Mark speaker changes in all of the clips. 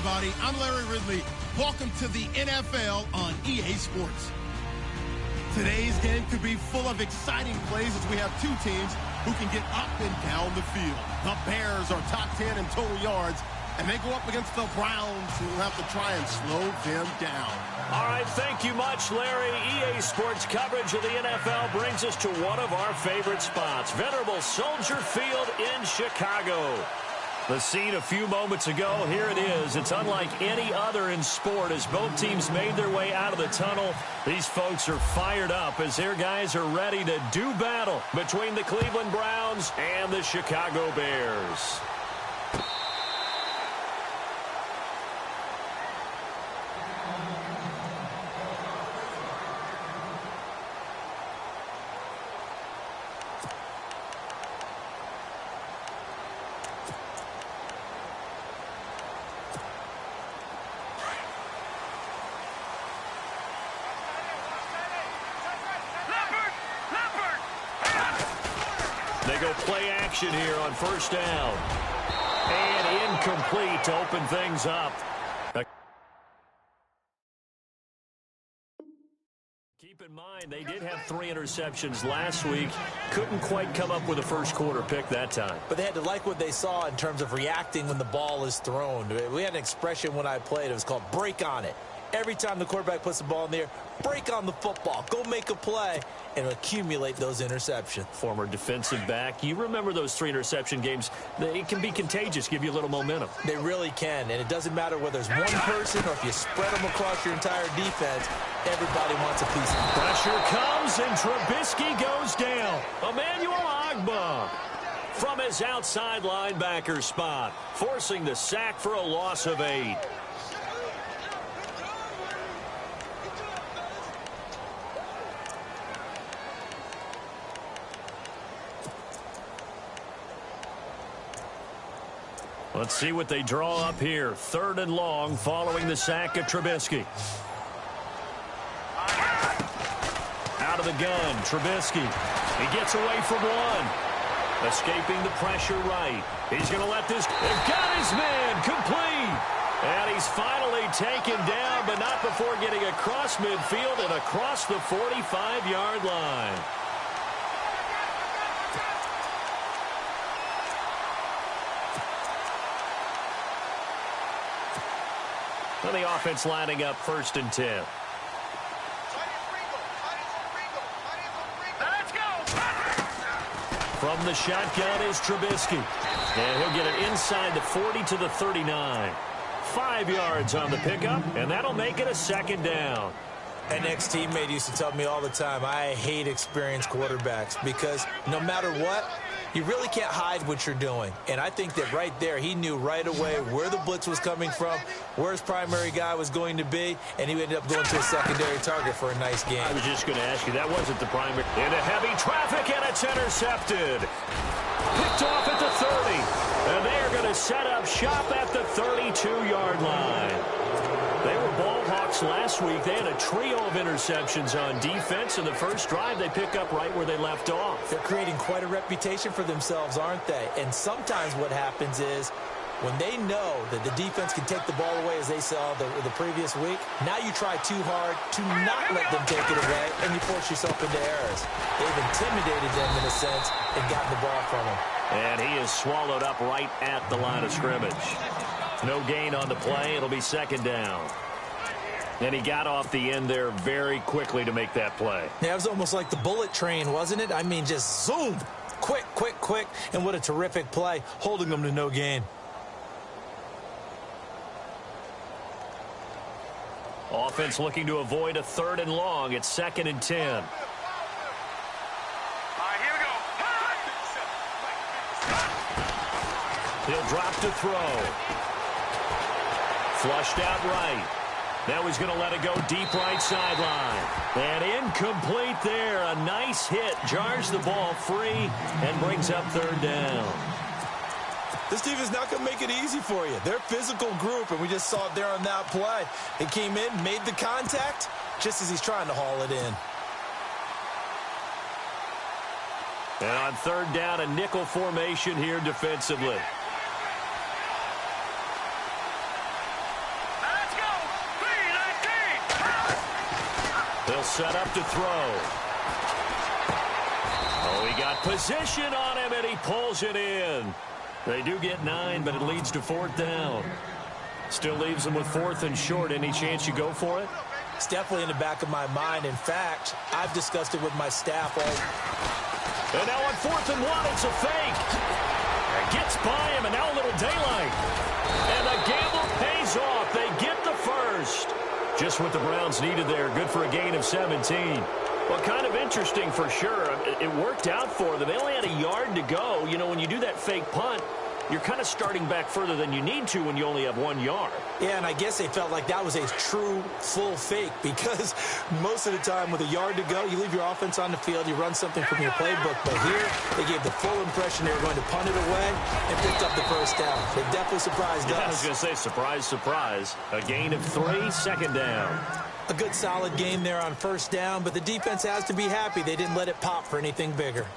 Speaker 1: everybody. I'm Larry Ridley. Welcome to the NFL on EA Sports. Today's game could be full of exciting plays as we have two teams who can get up and down the field. The Bears are top 10 in total yards, and they go up against the Browns, who will have to try and slow them down.
Speaker 2: All right, thank you much, Larry. EA Sports coverage of the NFL brings us to one of our favorite spots, venerable Soldier Field in Chicago. The scene a few moments ago, here it is. It's unlike any other in sport as both teams made their way out of the tunnel. These folks are fired up as their guys are ready to do battle between the Cleveland Browns and the Chicago Bears. They go play action here on first down. And incomplete to open things up. Keep in mind, they did have 3 interceptions last week. Couldn't quite come up with a first quarter pick that time.
Speaker 3: But they had to like what they saw in terms of reacting when the ball is thrown. We had an expression when I played. It was called break on it. Every time the quarterback puts the ball in the air, break on the football. Go make a play and accumulate those interceptions.
Speaker 2: Former defensive back. You remember those 3 interception games. It can be contagious, give you a little momentum.
Speaker 3: They really can, and it doesn't matter whether it's one person or if you spread them across your entire defense. Everybody wants a piece of it.
Speaker 2: Pressure comes, and Trubisky goes down. Emmanuel Ogbah from his outside linebacker spot, forcing the sack for a loss of 8. Let's see what they draw up here. 3rd and long following the sack of Trubisky. Out of the gun, Trubisky. He gets away from one. Escaping the pressure right. He's going to let this... They've got his man complete. And he's finally taken down, but not before getting across midfield and across the 45-yard line. And the offense lining up 1st and 10.
Speaker 4: Let's go.
Speaker 2: From the shotgun is Trubisky. And he'll get it inside the 40 to the 39. 5 yards on the pickup, and that'll make it a 2nd down.
Speaker 3: An ex-teammate used to tell me all the time, I hate experienced quarterbacks because no matter what, you really can't hide what you're doing. And I think that right there, he knew right away where the blitz was coming from, where his primary guy was going to be, and he ended up going to a secondary target for a nice game.
Speaker 2: I was just going to ask you, that wasn't the primary. Into heavy traffic, and it's intercepted. Picked off at the 30. And they are going to set up shop at the 32-yard line. They were ball hawks last week. They had a trio of interceptions on defense. In the first drive, they pick up right where they left off.
Speaker 3: They're creating quite a reputation for themselves, aren't they? And sometimes what happens is when they know that the defense can take the ball away, as they saw the previous week, now you try too hard to not let them take it away, and you force yourself into errors. They've intimidated them in a sense and gotten the ball from them.
Speaker 2: And he is swallowed up right at the line of scrimmage. No gain on the play. It'll be 2nd down. And he got off the end there very quickly to make that play.
Speaker 3: Yeah, it was almost like the bullet train, wasn't it? I mean, just zoom. Quick, quick, quick. And what a terrific play, holding them to no gain.
Speaker 2: Offense looking to avoid a 3rd and long. It's 2nd and 10.
Speaker 4: All right, here we go.
Speaker 2: He'll drop to throw. Flushed out right. Now he's going to let it go deep right sideline. And incomplete there. A nice hit. Jars the ball free and brings up 3rd down.
Speaker 3: This team is not going to make it easy for you. They're a physical group, and we just saw it there on that play. He came in, made the contact, just as he's trying to haul it in.
Speaker 2: And on 3rd down, a nickel formation here defensively. He'll set up to throw. Oh, he got position on him, and he pulls it in. They do get 9, but it leads to 4th down. Still leaves them with 4th and short. Any chance you go for it?
Speaker 3: It's definitely in the back of my mind. In fact, I've discussed it with my staff all.
Speaker 2: And now on 4th and 1, it's a fake. It gets by him, and now a little daylight. And the gamble pays off. They get the first. Just what the Browns needed there. Good for a gain of 17. Well, kind of interesting for sure. It worked out for them. They only had a yard to go. You know, when you do that fake punt, you're kind of starting back further than you need to when you only have 1 yard.
Speaker 3: Yeah, and I guess they felt like that was a true full fake because most of the time with a yard to go, you leave your offense on the field, you run something from your playbook. But here, they gave the full impression they were going to punt it away and picked up the first down. They definitely surprised us.
Speaker 2: I was going to say, surprise, surprise. A gain of 3, 2nd down.
Speaker 3: A good solid game there on 1st down, but the defense has to be happy they didn't let it pop for anything bigger.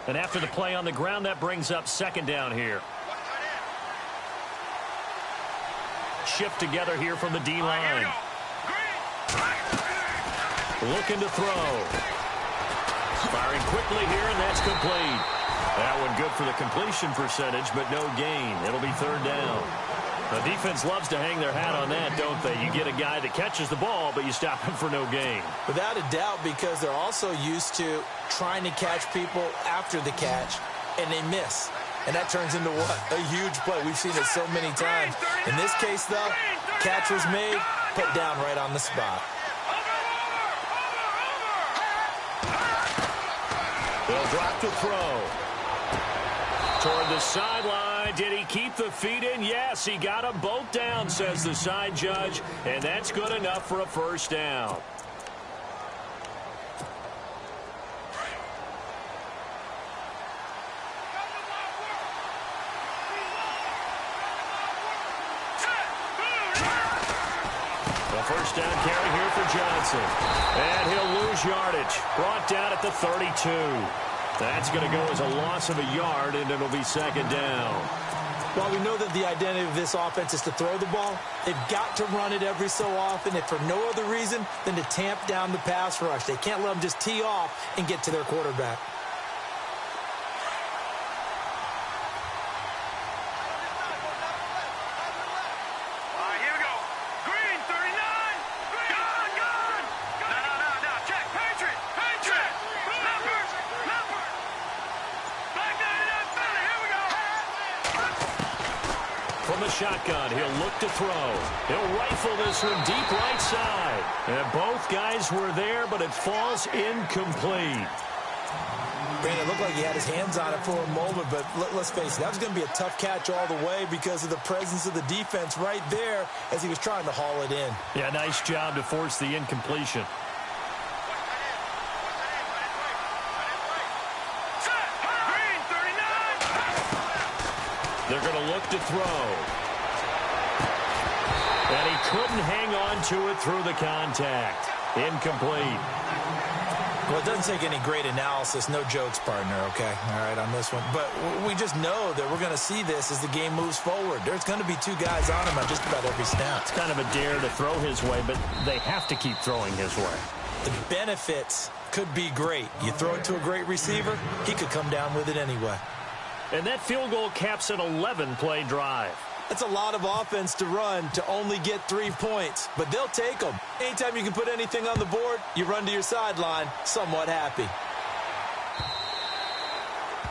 Speaker 2: And after the play on the ground, that brings up 2nd down here. Shift together here from the D-line. Looking to throw. Firing quickly here, and that's complete. That one good for the completion percentage, but no gain. It'll be 3rd down. The defense loves to hang their hat on that, don't they? You get a guy that catches the ball, but you stop him for no gain.
Speaker 3: Without a doubt, because they're also used to trying to catch people after the catch, and they miss. And that turns into what? A huge play. We've seen it so many times. In this case, though, catch was made, put down right on the spot.
Speaker 2: They'll drop to throw. Toward the sideline. Did he keep the feet in? Yes, he got them both down, says the side judge. And that's good enough for a 1st down. The 1st down carry here for Johnson. And he'll lose yardage. Brought down at the 32. That's going to go as a loss of a yard, and it'll be 2nd down.
Speaker 3: While we know that the identity of this offense is to throw the ball, they've got to run it every so often, if for no other reason than to tamp down the pass rush. They can't let them just tee off and get to their quarterback.
Speaker 2: From the shotgun, he'll look to throw. He'll rifle this one deep right side. And both guys were there, but it falls incomplete.
Speaker 3: Brandon, it looked like he had his hands on it for a moment, but let's face it, that was going to be a tough catch all the way because of the presence of the defense right there as he was trying to haul it in.
Speaker 2: Yeah, nice job to force the incompletion. They're going to look to throw. And he couldn't hang on to it through the contact. Incomplete.
Speaker 3: Well, it doesn't take any great analysis. No jokes, partner, okay? All right, on this one. But we just know that we're going to see this as the game moves forward. There's going to be 2 guys on him on just about every snap.
Speaker 2: It's kind of a dare to throw his way, but they have to keep throwing his way.
Speaker 3: The benefits could be great. You throw it to a great receiver, he could come down with it anyway.
Speaker 2: And that field goal caps an 11-play drive.
Speaker 3: That's a lot of offense to run to only get 3 points, but they'll take them. Anytime you can put anything on the board, you run to your sideline somewhat happy.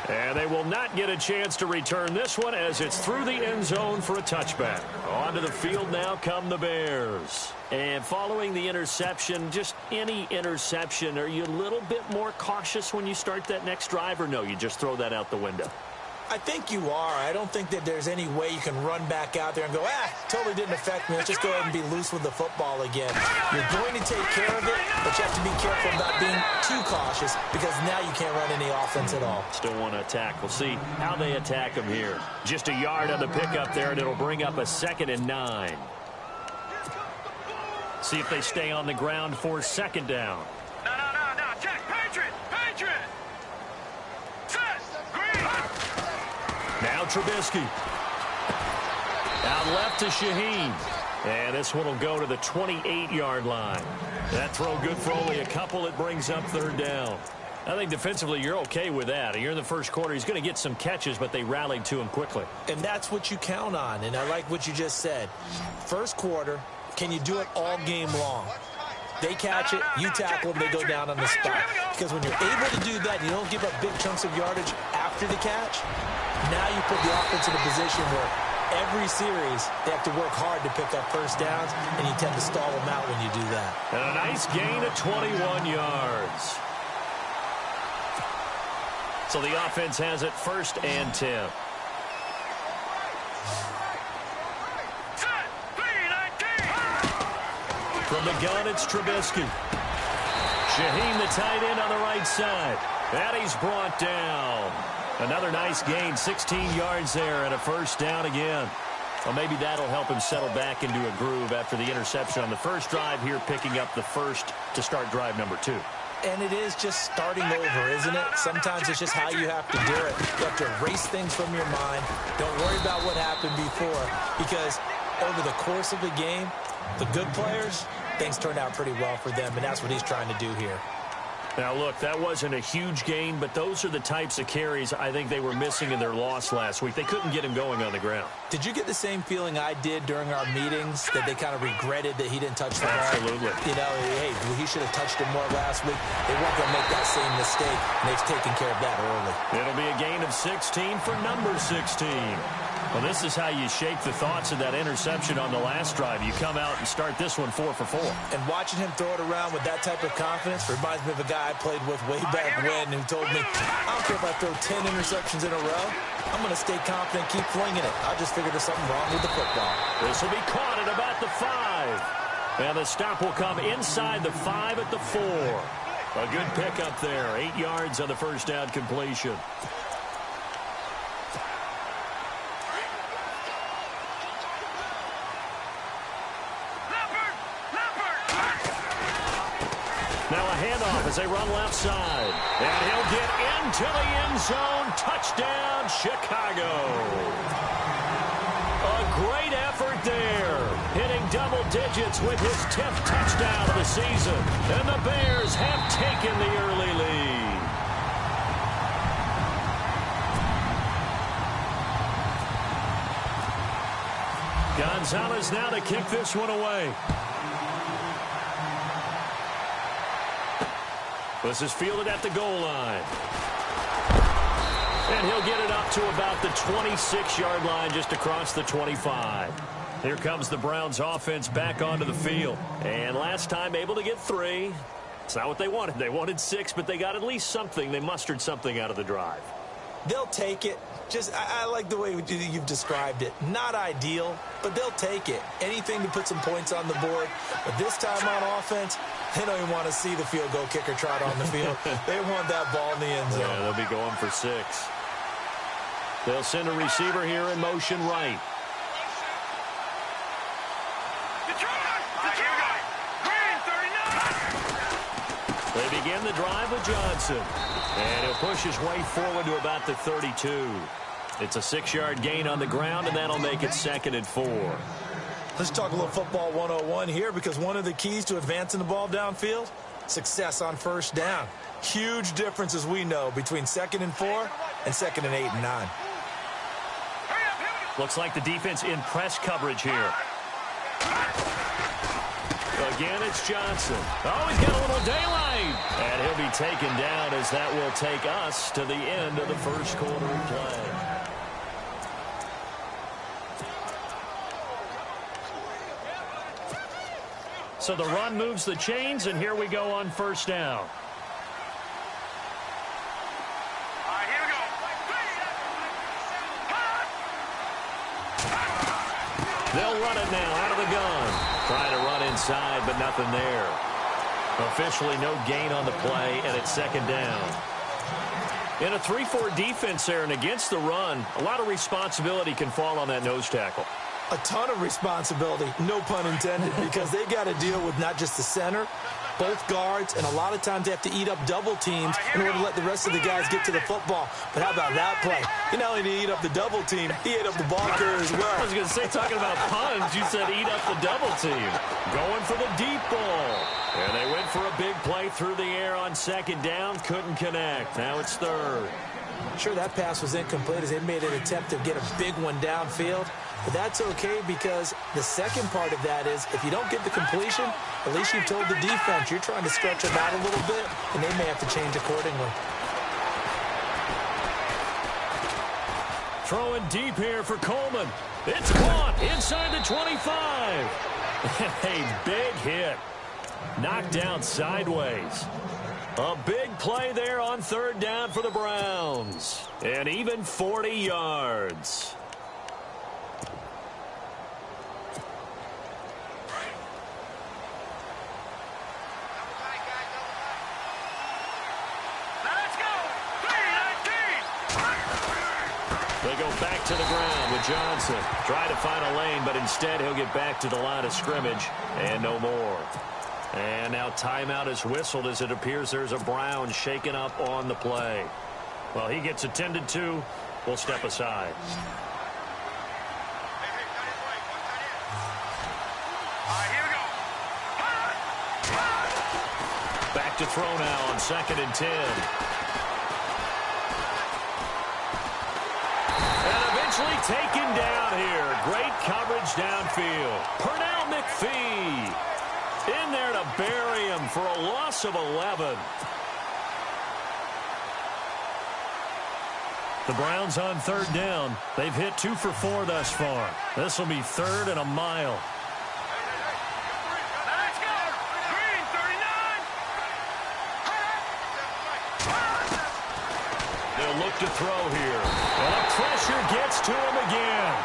Speaker 2: And they will not get a chance to return this one as it's through the end zone for a touchback. Onto the field now come the Bears. And following the interception, just any interception, are you a little bit more cautious when you start that next drive, or no, you just throw that out the window?
Speaker 3: I think you are. I don't think that there's any way you can run back out there and go, totally didn't affect me. Let's just go ahead and be loose with the football again. You're going to take care of it, but you have to be careful about being too cautious because now you can't run any offense at all.
Speaker 2: Still want to attack. We'll see how they attack him here. Just a yard on the pickup there, and it'll bring up a 2nd and 9. See if they stay on the ground for 2nd down.
Speaker 4: No. Check. Patriot. Set. Green.
Speaker 2: Now Trubisky. Out left to Shaheen. And this one will go to the 28-yard line. That throw good for only a couple. It brings up third down. I think defensively you're okay with that. You're in the first quarter. He's going to get some catches, but they rallied to him quickly.
Speaker 3: And that's what you count on. And I like what you just said. First quarter, can you do it all game long? They catch it, you tackle them, they go down on the spot. Because when you're able to do that, you don't give up big chunks of yardage after the catch, now you put the offense in a position where every series they have to work hard to pick up first downs, and you tend to stall them out when you do that.
Speaker 2: And a nice gain of 21 yards. So the offense has it 1st and 10. From the gun, it's Trubisky. Shaheen, the tight end, on the right side. And he's brought down. Another nice gain, 16 yards there, and a first down again. Well, maybe that'll help him settle back into a groove after the interception on the first drive here, picking up the first to start drive number 2.
Speaker 3: And it is just starting over, isn't it? Sometimes it's just how you have to do it. You have to erase things from your mind. Don't worry about what happened before, because over the course of the game, the good players, things turned out pretty well for them, and that's what he's trying to do here.
Speaker 2: Now, look, that wasn't a huge gain, but those are the types of carries I think they were missing in their loss last week. They couldn't get him going on the ground.
Speaker 3: Did you get the same feeling I did during our meetings, that they kind of regretted that he didn't touch the ball?
Speaker 2: Absolutely.
Speaker 3: You know, hey, he should have touched it more last week. They weren't going to make that same mistake, and they've taken care of that early.
Speaker 2: It'll be a gain of 16 for number 16. Well, this is how you shape the thoughts of that interception on the last drive. You come out and start this one 4 for 4.
Speaker 3: And watching him throw it around with that type of confidence reminds me of a guy I played with way back when who told me, I don't care if I throw 10 interceptions in a row. I'm going to stay confident, keep flinging it. I just figured there's something wrong with the football.
Speaker 2: This will be caught at about the 5. And the stop will come inside the 5 at the 4. A good pickup there. 8 yards on the first down completion. Now a handoff as they run left side. And he'll get into the end zone. Touchdown, Chicago. A great effort there. Hitting double digits with his 10th touchdown of the season. And the Bears have taken the early lead. Gonzalez now to kick this one away. This is fielded at the goal line. And he'll get it up to about the 26-yard line, just across the 25. Here comes the Browns offense back onto the field. And last time able to get 3. It's not what they wanted. They wanted 6, but they got at least something. They mustered something out of the drive.
Speaker 3: They'll take it. I like the way you've described it. Not ideal, but they'll take it. Anything to put some points on the board. But this time on offense, they don't even want to see the field goal kicker trot on the field. They want that ball in the end zone.
Speaker 2: Yeah, they'll be going for 6. They'll send a receiver here in motion right. They begin the drive with Johnson. And he'll push his way forward to about the 32. It's a 6-yard gain on the ground, and that'll make it 2nd and 4.
Speaker 3: Let's talk a little football 101 here, because one of the keys to advancing the ball downfield, success on first down. Huge difference, as we know, between 2nd and 4 and 2nd and 8 and 9.
Speaker 2: Looks like the defense in press coverage here. Again, it's Johnson. Oh, he's got a little daylight. And he'll be taken down, as that will take us to the end of the first quarter of play. So the run moves the chains, and here we go on first down. They'll run it now out of the gun. Trying to run inside, but nothing there. Officially no gain on the play, and it's 2nd down. In a 3-4 defense there and against the run, a lot of responsibility can fall on that nose tackle.
Speaker 3: a ton of responsibility, no pun intended, because they got to deal with not just the center, both guards, and a lot of times they have to eat up double teams in order to let the rest of the guys get to the football. But how about that play? He not only did he eat up the double team, he ate up the ball carrier as well.
Speaker 2: I was going to say, talking about puns, you said eat up the double team. Going for the deep ball. And they went for a big play through the air on second down. Couldn't connect. Now it's third.
Speaker 3: Sure, that pass was incomplete as they made an attempt to get a big one downfield. But that's okay because the second part of that is if you don't get the completion, at least you've told the defense you're trying to stretch them out a little bit, and they may have to change accordingly.
Speaker 2: Throwing deep here for Coleman. It's caught inside the 25. A big hit. Knocked down sideways. A big play there on third down for the Browns. And even 40 yards. They go back to the ground with Johnson. Try to find a lane, but instead he'll get back to the line of scrimmage and no more. And now timeout is whistled as it appears there's a Brown shaken up on the play. Well, he gets attended to. We'll step aside. Back to throw now on 2nd and 10. Taken down here. Great coverage downfield. Pernell McPhee in there to bury him for a loss of 11. The Browns on third down. They've hit 2 for 4 thus far. This will be 3rd and a mile.
Speaker 4: Let's go! Green 39!
Speaker 2: They'll look to throw here. And the pressure gets to him again.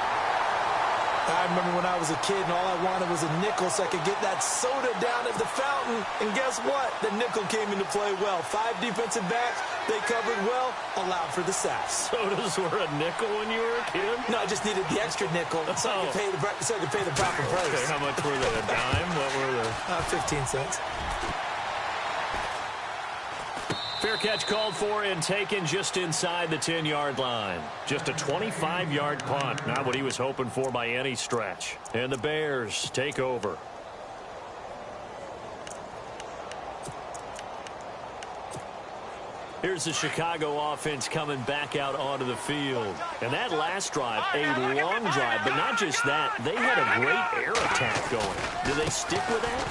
Speaker 3: I remember when I was a kid and all I wanted was a nickel so I could get that soda down at the fountain. And guess what? The nickel came into play well. 5 defensive backs. They covered well, allowed for the sacks.
Speaker 2: Sodas were a nickel when you were a kid?
Speaker 3: No, I just needed the extra nickel so I could pay the proper price.
Speaker 2: Okay, how much were they? A dime? What were they?
Speaker 3: 15 cents.
Speaker 2: Fair catch called for and taken just inside the 10-yard line. Just a 25-yard punt. Not what he was hoping for by any stretch. And the Bears take over. Here's the Chicago offense coming back out onto the field. And that last drive, a long drive, but not just that. They had a great air attack going. Do they stick with that?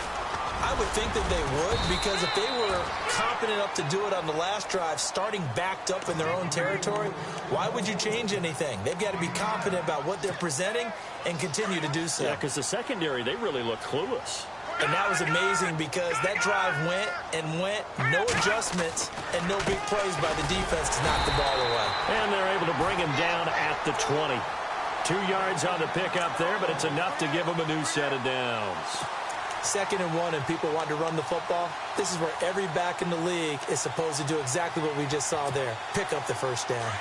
Speaker 3: I would think that they would, because if they were confident enough to do it on the last drive, starting backed up in their own territory, why would you change anything? They've got to be confident about what they're presenting and continue to do so.
Speaker 2: Yeah, because the secondary, they really look clueless.
Speaker 3: And that was amazing because that drive went and went, no adjustments, and no big plays by the defense to knock the ball away.
Speaker 2: And they're able to bring him down at the 20. 2 yards on the pickup there, but it's enough to give him a new set of downs.
Speaker 3: 2nd and 1 and people want to run the football. This is where every back in the league is supposed to do exactly what we just saw there. Pick up the first down.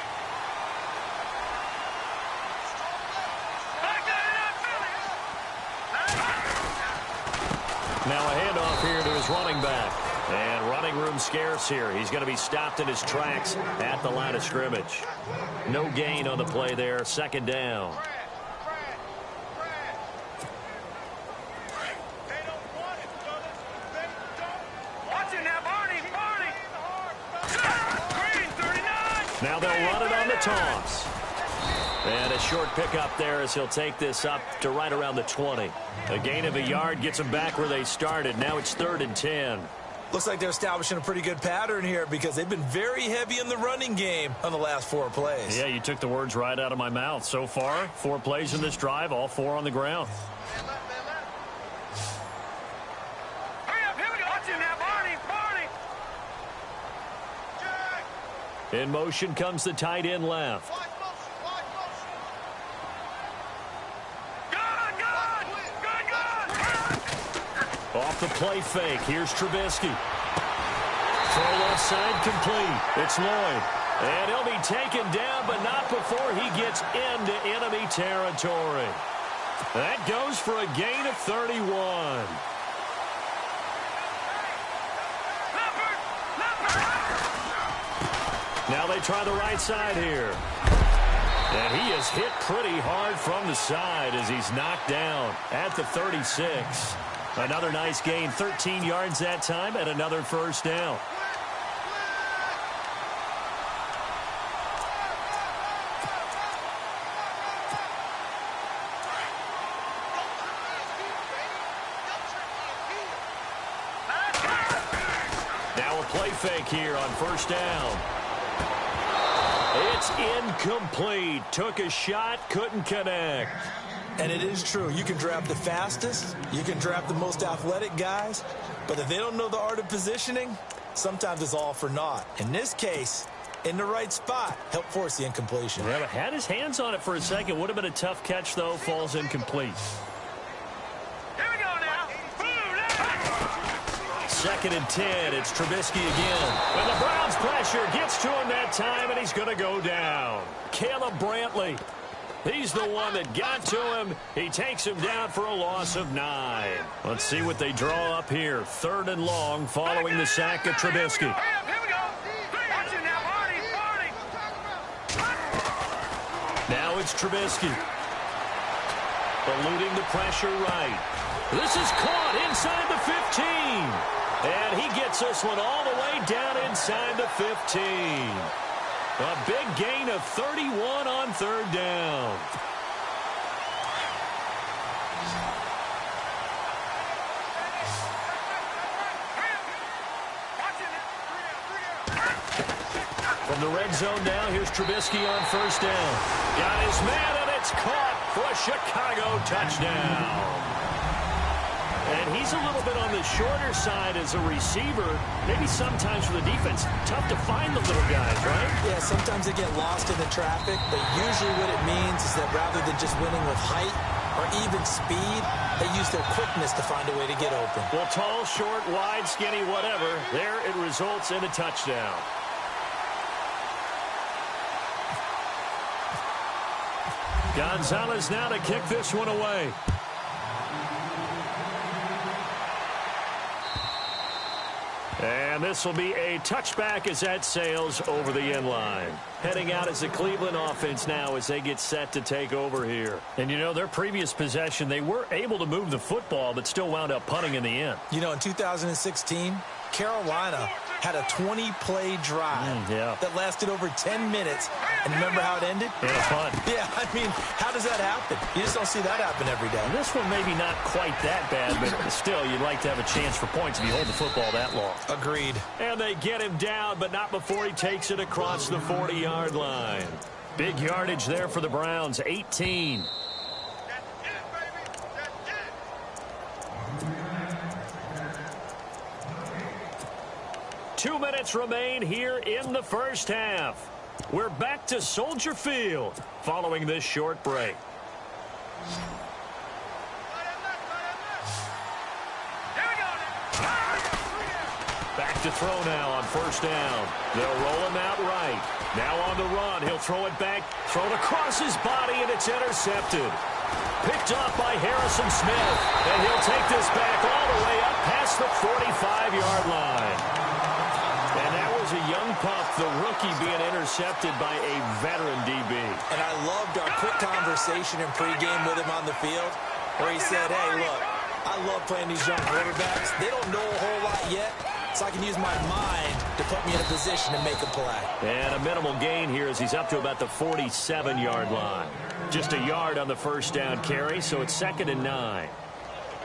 Speaker 2: Now a handoff here to his running back. And running room scarce here. He's going to be stopped in his tracks at the line of scrimmage. No gain on the play there. 2nd down. Now they'll run it on the toss. And a short pickup there as he'll take this up to right around the 20. A gain of a yard gets them back where they started. Now it's 3rd and 10.
Speaker 3: Looks like they're establishing a pretty good pattern here because they've been very heavy in the running game on the last 4 plays.
Speaker 2: Yeah, you took the words right out of my mouth. So far, 4 plays in this drive, all 4 on the ground. In motion comes the tight end left. Off the play fake. Here's Trubisky. Throw left side complete. It's Lloyd. And he'll be taken down, but not before he gets into enemy territory. That goes for a gain of 31. Now they try the right side here. And he is hit pretty hard from the side as he's knocked down at the 36. Another nice gain, 13 yards that time, and another first down. Now a play fake here on first down. It's incomplete. Took a shot, couldn't connect.
Speaker 3: And it is true. You can draft the fastest. You can draft the most athletic guys. But if they don't know the art of positioning, sometimes it's all for naught. In this case, in the right spot, helped force the incompletion.
Speaker 2: Yeah, but had his hands on it for a second. Would have been a tough catch, though. Falls incomplete.
Speaker 4: Here we go now.
Speaker 2: Second and 10. It's Trubisky again. And the Browns pressure gets to him that time, and he's going to go down. Caleb Brantley. He's the one that got to him. He takes him down for a loss of 9. Let's see what they draw up here. 3rd and long following the sack of Trubisky.
Speaker 4: Here we go. Watch it now, Marty.
Speaker 2: Now it's Trubisky. Eluding the pressure right. This is caught inside the 15. And he gets this one all the way down inside the 15. A big gain of 31 on 3rd down. From the red zone now, here's Trubisky on first down. Got his man, and it's caught for a Chicago touchdown. And he's a little bit on the shorter side as a receiver. Maybe sometimes for the defense, tough to find the little guys, right?
Speaker 3: Yeah, sometimes they get lost in the traffic, but usually what it means is that rather than just winning with height or even speed, they use their quickness to find a way to get open.
Speaker 2: Well, tall, short, wide, skinny, whatever, there it results in a touchdown. Gonzalez now to kick this one away. And this will be a touchback as that sails over the end line. Heading out as the Cleveland offense now as they get set to take over here. And, you know, their previous possession, they were able to move the football but still wound up punting in the end.
Speaker 3: You know, in 2016, Carolina had a 20-play drive that lasted over 10 minutes. And remember how it ended?
Speaker 2: Yeah, fun.
Speaker 3: Yeah, I mean, how does that happen? You just don't see that happen every day.
Speaker 2: And this one maybe not quite that bad, but still, you'd like to have a chance for points if you hold the football that long.
Speaker 3: Agreed.
Speaker 2: And they get him down, but not before he takes it across the 40-yard line. Big yardage there for the Browns, 18. 2 minutes remain here in the first half. We're back to Soldier Field following this short break. Back to throw now on first down. They'll roll him out right. Now on the run. He'll throw it back. Throw it across his body, and it's intercepted. Picked off by Harrison Smith. And he'll take this back all the way up past the 45-yard line. And that was a young pup, the rookie being intercepted by a veteran DB.
Speaker 3: And I loved our quick conversation in pregame with him on the field where he said, hey, look, I love playing these young quarterbacks. They don't know a whole lot yet, so I can use my mind to put me in a position to make a play.
Speaker 2: And a minimal gain here as he's up to about the 47-yard line. Just a yard on the first down carry, so it's 2nd and 9.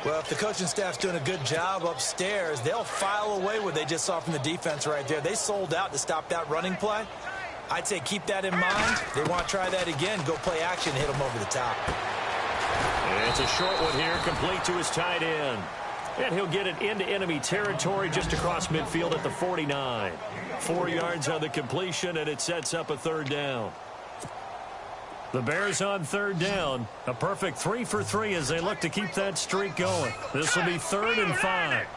Speaker 3: Well, if the coaching staff's doing a good job upstairs, they'll file away what they just saw from the defense right there. They sold out to stop that running play. I'd say keep that in mind. They want to try that again, go play action, hit them over the top.
Speaker 2: And it's a short one here, complete to his tight end. And he'll get it into enemy territory just across midfield at the 49. 4 yards on the completion, and it sets up a 3rd down. The Bears on 3rd down. A perfect 3 for 3 as they look to keep that streak going. This will be 3rd and 5.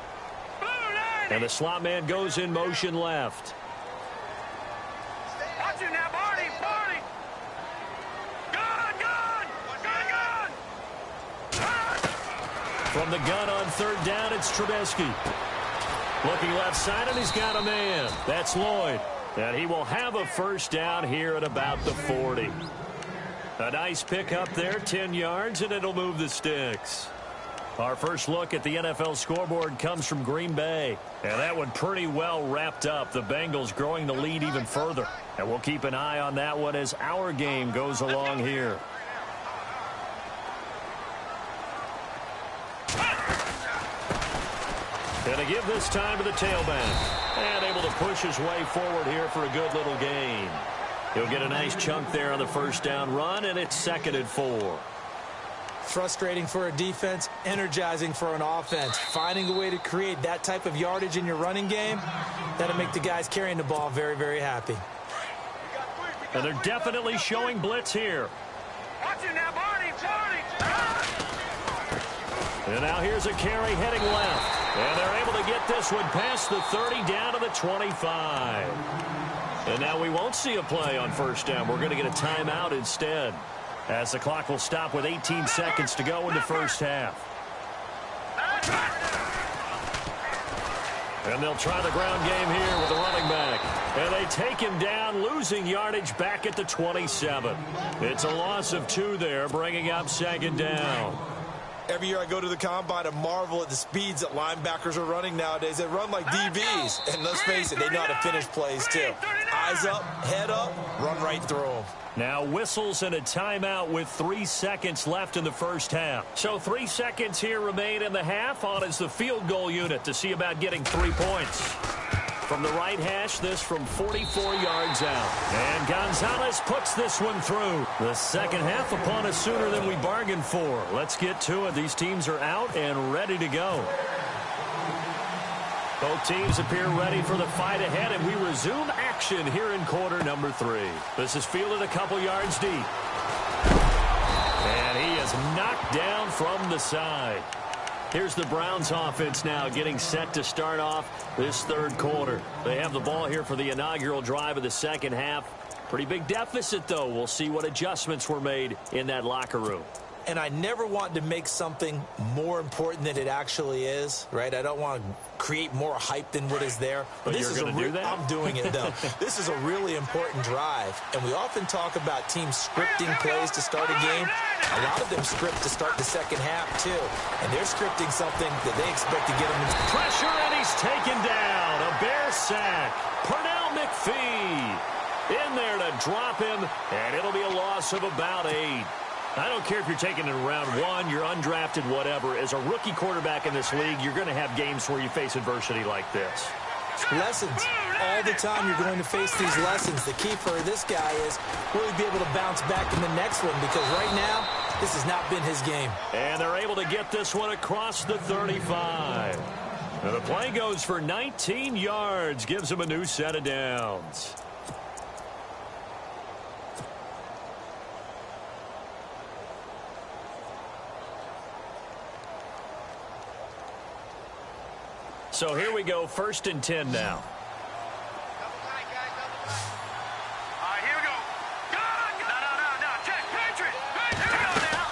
Speaker 2: And the slot man goes in motion left.
Speaker 4: Watch it now, Barney. Good.
Speaker 2: From the gun on third down, it's Trubisky. Looking left side, and he's got a man. That's Lloyd. And he will have a first down here at about the 40. A nice pickup there, 10 yards, and it'll move the sticks. Our first look at the NFL scoreboard comes from Green Bay. And that one pretty well wrapped up. The Bengals growing the lead even further. And we'll keep an eye on that one as our game goes along here. And to give this time to the tailback. And able to push his way forward here for a good little gain. He'll get a nice chunk there on the first down run, and it's 2nd and 4.
Speaker 3: Frustrating for a defense, energizing for an offense. Finding a way to create that type of yardage in your running game, that'll make the guys carrying the ball very, very happy.
Speaker 2: And they're definitely showing blitz here.
Speaker 4: Watch it now, Barney,
Speaker 2: And now here's a carry heading left. And they're able to get this one past the 30 down to the 25. And now we won't see a play on first down. We're going to get a timeout instead, as the clock will stop with 18 seconds to go in the first half. And they'll try the ground game here with the running back. And they take him down, losing yardage back at the 27. It's a loss of 2 there, bringing up 2nd down.
Speaker 3: Every year I go to the combine and marvel at the speeds that linebackers are running nowadays. They run like DBs. And let's face it, they know how to finish plays too. Eyes up, head up, run right through them.
Speaker 2: Now whistles and a timeout with 3 seconds left in the first half. So 3 seconds here remain in the half. On is the field goal unit to see about getting 3 points. From the right hash, this from 44 yards out. And Gonzalez puts this one through. The second half upon us sooner than we bargained for. Let's get to it. These teams are out and ready to go. Both teams appear ready for the fight ahead, and we resume action here in quarter number 3. This is fielded a couple yards deep. And he is knocked down from the side. Here's the Browns offense now getting set to start off this third quarter. They have the ball here for the inaugural drive of the second half. Pretty big deficit, though. We'll see what adjustments were made in that locker room.
Speaker 3: And I never want to make something more important than it actually is, right? I don't want to create more hype than what is there.
Speaker 2: But you're going to do that?
Speaker 3: I'm doing it, though. This is a really important drive. And we often talk about teams scripting plays to start a game. A lot of them script to start the second half, too. And they're scripting something that they expect to get them into.
Speaker 2: Pressure, and he's taken down. A Bear sack. Pernell McPhee in there to drop him, and it'll be a loss of about 8. I don't care if you're taking it in round 1, you're undrafted, whatever. As a rookie quarterback in this league, you're going to have games where you face adversity like this.
Speaker 3: Lessons. All the time you're going to face these lessons. The key for this guy is really be able to bounce back in the next one, because right now, this has not been his game.
Speaker 2: And they're able to get this one across the 35. Now the play goes for 19 yards, gives him a new set of downs. So here we go, 1st and 10 now.
Speaker 4: All right, here we go. No. Check, Patriot. Here we go now.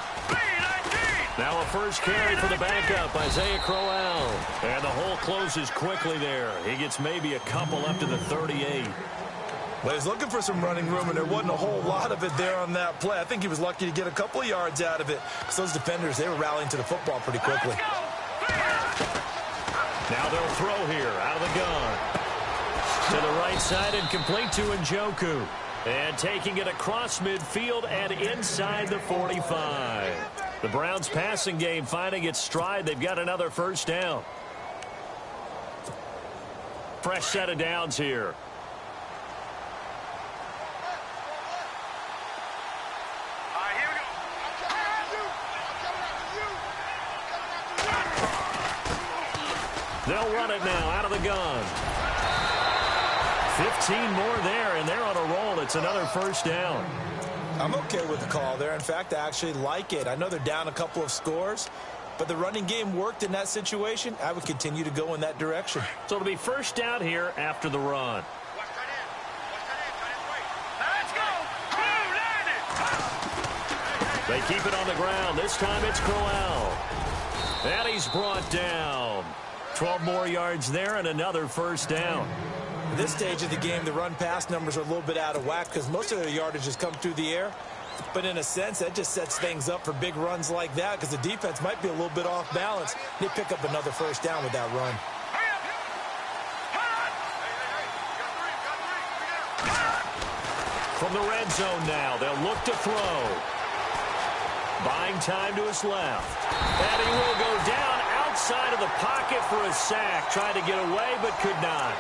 Speaker 4: 3-19.
Speaker 2: Now a first carry for the backup, Isaiah Crowell. And the hole closes quickly there. He gets maybe a couple up to the 38.
Speaker 3: Well, he's looking for some running room, and there wasn't a whole lot of it there on that play. I think he was lucky to get a couple of yards out of it, because those defenders, they were rallying to the football pretty quickly.
Speaker 2: Now they'll throw here out of the gun. To the right side and complete to Njoku. And taking it across midfield and inside the 45. The Browns passing game finding its stride. They've got another first down. Fresh set of downs here. They'll run it now out of the gun. 15 more there, and they're on a roll. It's another first down.
Speaker 3: I'm okay with the call there. In fact, I actually like it. I know they're down a couple of scores, but the running game worked in that situation. I would continue to go in that direction.
Speaker 2: So it'll be first down here after the run.
Speaker 4: Let's go.
Speaker 2: They keep it on the ground. This time it's Crowell. And he's brought down. 12 more yards there and another first down.
Speaker 3: At this stage of the game, the run-pass numbers are a little bit out of whack because most of their yardage has come through the air. But in a sense, that just sets things up for big runs like that because the defense might be a little bit off balance. They pick up another first down with that run.
Speaker 2: From the red zone now, they'll look to throw. Buying time to his left. And he will go down outside of the pocket for a sack. Tried to get away, but could not.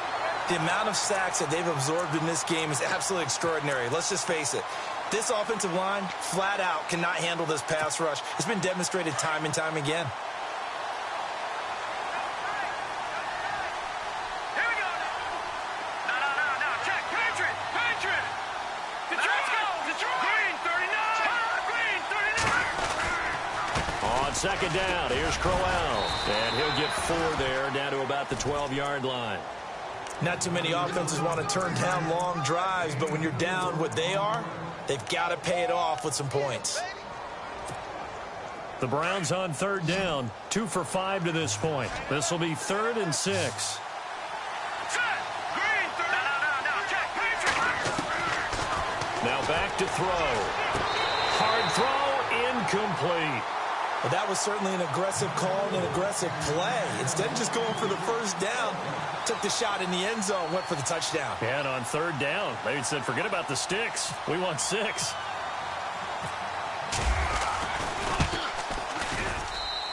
Speaker 3: The amount of sacks that they've absorbed in this game is absolutely extraordinary. Let's just face it. This offensive line, flat out, cannot handle this pass rush. It's been demonstrated time and time again.
Speaker 4: Here we go. No. Check. Patriot. Let's go. Detroit. Green 39. Green 39.
Speaker 2: On second down, here's Crowell. And he'll get 4 there, down to about the 12-yard line.
Speaker 3: Not too many offenses want to turn down long drives, but when you're down what they are, they've got to pay it off with some points.
Speaker 2: The Browns on third down, 2 for 5 to this point. This will be 3rd and 6. Now back to throw. Hard throw, incomplete.
Speaker 3: Well, that was certainly an aggressive call and an aggressive play. Instead of just going for the first down, took the shot in the end zone, went for the touchdown.
Speaker 2: And on third down, they said, forget about the sticks. We want 6.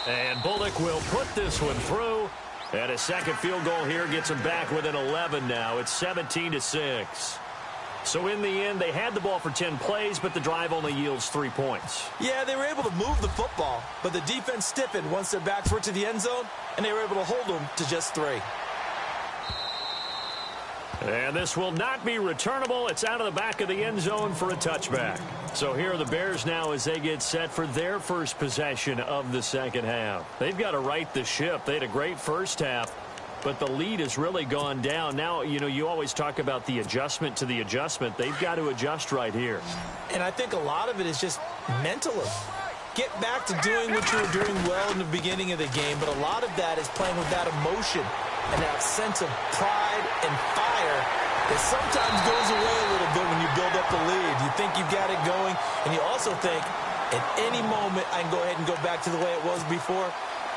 Speaker 2: And Bullock will put this one through. And a second field goal here gets him back within 11 now. It's 17-6. So in the end, they had the ball for 10 plays, but the drive only yields 3 points.
Speaker 3: Yeah, they were able to move the football, but the defense stiffened once their backs were to the end zone, and they were able to hold them to just 3.
Speaker 2: And this will not be returnable. It's out of the back of the end zone for a touchback. So here are the Bears now as they get set for their first possession of the second half. They've got to right the ship. They had a great first half, but the lead has really gone down. Now, you know, you always talk about the adjustment to the adjustment. They've got to adjust right here.
Speaker 3: And I think a lot of it is just mentally. Get back to doing what you were doing well in the beginning of the game, but a lot of that is playing with that emotion and that sense of pride and fire that sometimes goes away a little bit when you build up a lead. You think you've got it going, and you also think at any moment I can go ahead and go back to the way it was before.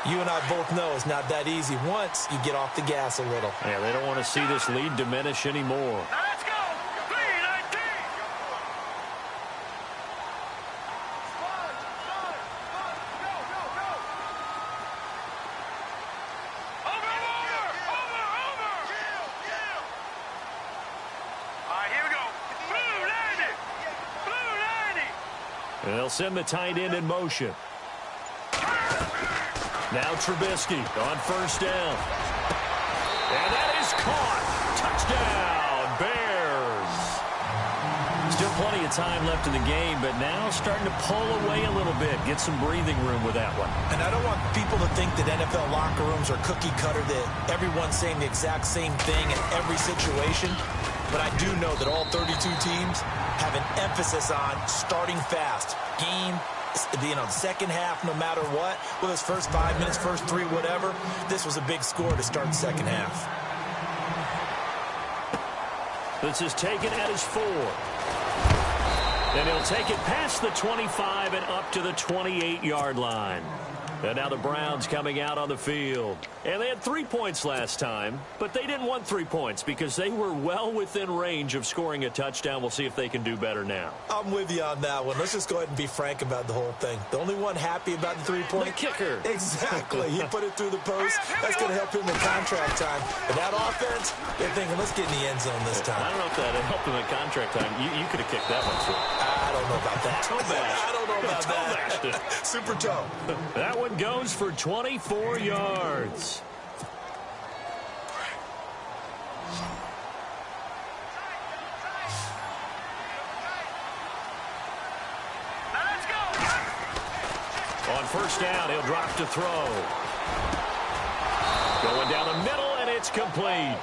Speaker 3: You and I both know it's not that easy once you get off the gas a little.
Speaker 2: Yeah, they don't want to see this lead diminish anymore.
Speaker 4: Let's go. 3-19. Over. All right, here we go. Blue 90.
Speaker 2: And they'll send the tight end in motion. Now Trubisky on first down. And that is caught. Touchdown, Bears. Still plenty of time left in the game, but now starting to pull away a little bit. Get some breathing room with that one.
Speaker 3: And I don't want people to think that NFL locker rooms are cookie cutter, that everyone's saying the exact same thing in every situation. But I do know that all 32 teams have an emphasis on starting fast. Game, you know, the second half, no matter what, whether it's first 5 minutes, first 3, whatever, this was a big score to start the second half.
Speaker 2: This is taken at his 4. And he'll take it past the 25 and up to the 28-yard line. And now the Browns coming out on the field. And they had 3 points last time, but they didn't want 3 points because they were well within range of scoring a touchdown. We'll see if they can do better now.
Speaker 3: I'm with you on that one. Let's just go ahead and be frank about the whole thing. The only one happy about the 3-point?
Speaker 2: The kicker.
Speaker 3: Exactly. He put it through the post. That's going to help him in contract time. But that offense, they're thinking, let's get in the end zone this time.
Speaker 2: I don't know if that helped him in contract time. You could have kicked that one through.
Speaker 3: I don't know about that.
Speaker 2: Toe bash.
Speaker 3: I don't know about
Speaker 2: Toe
Speaker 3: that. Super toe.
Speaker 2: That one goes for 24 yards.
Speaker 4: Let's go.
Speaker 2: On first down, he'll drop to throw. Going down the middle, and it's complete.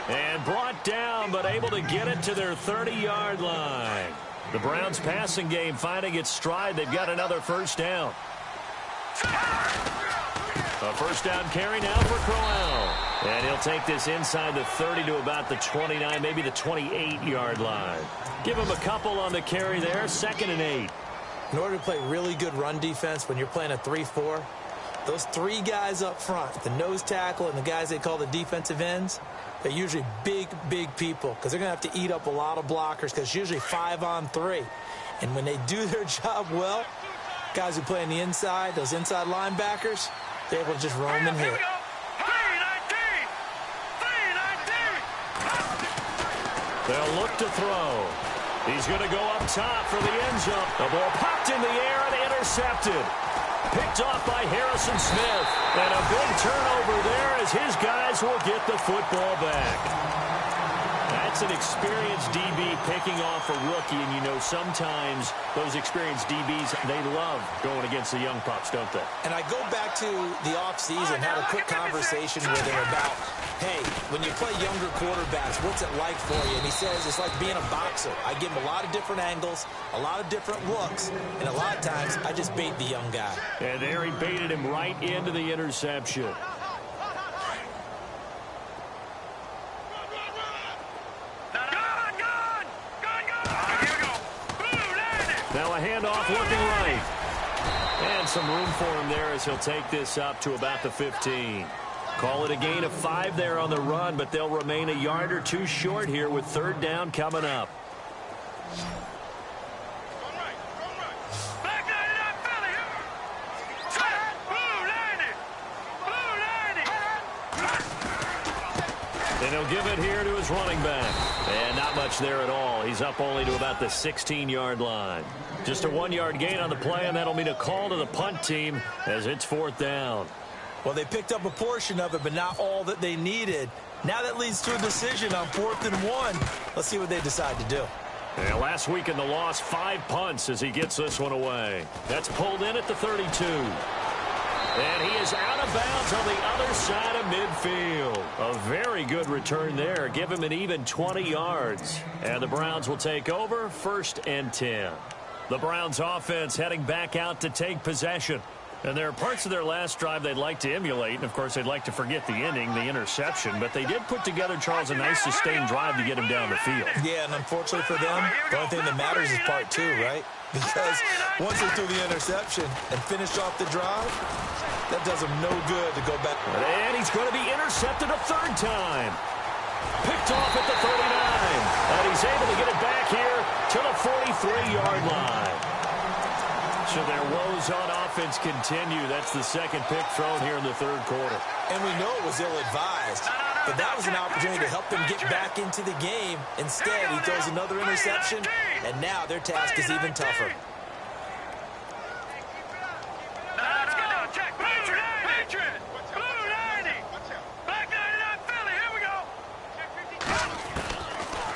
Speaker 2: And brought down, but able to get it to their 30-yard line. The Browns' passing game finding its stride. They've got another first down. A first down carry now for Crowell. And he'll take this inside the 30 to about the 29, maybe the 28-yard line. Give him a couple on the carry there, 2nd and 8.
Speaker 3: In order to play really good run defense when you're playing a 3-4, those 3 guys up front, the nose tackle and the guys they call the defensive ends, they're usually big, big people because they're going to have to eat up a lot of blockers because it's usually 5-on-3. And when they do their job well, guys who play on the inside, those inside linebackers, they're able to just roam and hit.
Speaker 2: They'll look to throw. He's going to go up top for the end zone. The ball popped in the air and intercepted. Picked off by Harrison Smith. And a big turnover there as his guys will get the football back. That's an experienced DB picking off a rookie, and you know sometimes those experienced DBs, they love going against the young pups, don't they?
Speaker 3: And I go back to the offseason, had a quick conversation with him about, hey, when you play younger quarterbacks, what's it like for you? And he says it's like being a boxer. I give him a lot of different angles, a lot of different looks, and a lot of times I just bait the young guy.
Speaker 2: And there he baited him right into the interception. Now a handoff looking right. And some room for him there as he'll take this up to about the 15. Call it a gain of 5 there on the run, but they'll remain a yard or 2 short here with 3rd down coming up. And he'll give it here to his running back. And not much there at all. He's up only to about the 16-yard line. Just a 1-yard gain on the play, and that'll mean a call to the punt team as it's 4th down.
Speaker 3: Well, they picked up a portion of it, but not all that they needed. Now that leads to a decision on 4th and 1. Let's see what they decide to do.
Speaker 2: Yeah, last week in the loss, 5 punts as he gets this one away. That's pulled in at the 32. And he is out of bounds on the other side of midfield. A very good return there. Give him an even 20 yards. And the Browns will take over 1st and 10. The Browns offense heading back out to take possession. And there are parts of their last drive they'd like to emulate. And, of course, they'd like to forget the inning, the interception. But they did put together, Charles, a nice sustained drive to get him down the field.
Speaker 3: Yeah, and unfortunately for them, the only thing that matters is part 2, right? Because once they threw the interception and finished off the drive, that does them no good to go back.
Speaker 2: And he's going to be intercepted a 3rd time. Picked off at the 39. And he's able to get it back here to the 43-yard line. So their woes on offense continue. That's the 2nd pick thrown here in the 3rd quarter.
Speaker 3: And we know it was ill-advised. But that was an opportunity to help them get back into the game. Instead, he throws another interception, and now their task is even tougher.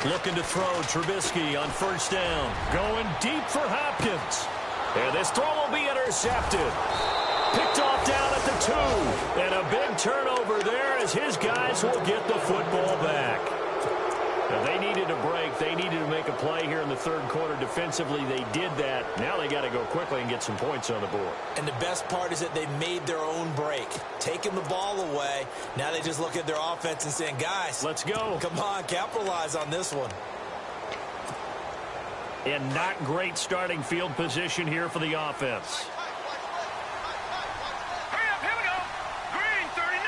Speaker 2: Looking to throw, Trubisky on 1st down. Going deep for Hopkins. And this throw will be intercepted. Picked off down at the 2. And a big turnover there as his guys will get the football back. And they needed a break. They needed to make a play here in the 3rd quarter. Defensively, they did that. Now they got to go quickly and get some points on the board.
Speaker 3: And the best part is that they made their own break. Taking the ball away. Now they just look at their offense and saying, guys,
Speaker 2: let's go.
Speaker 3: Come on, capitalize on this one.
Speaker 2: And not great starting field position here for the offense.
Speaker 4: Hurry up, here we go. Green 39.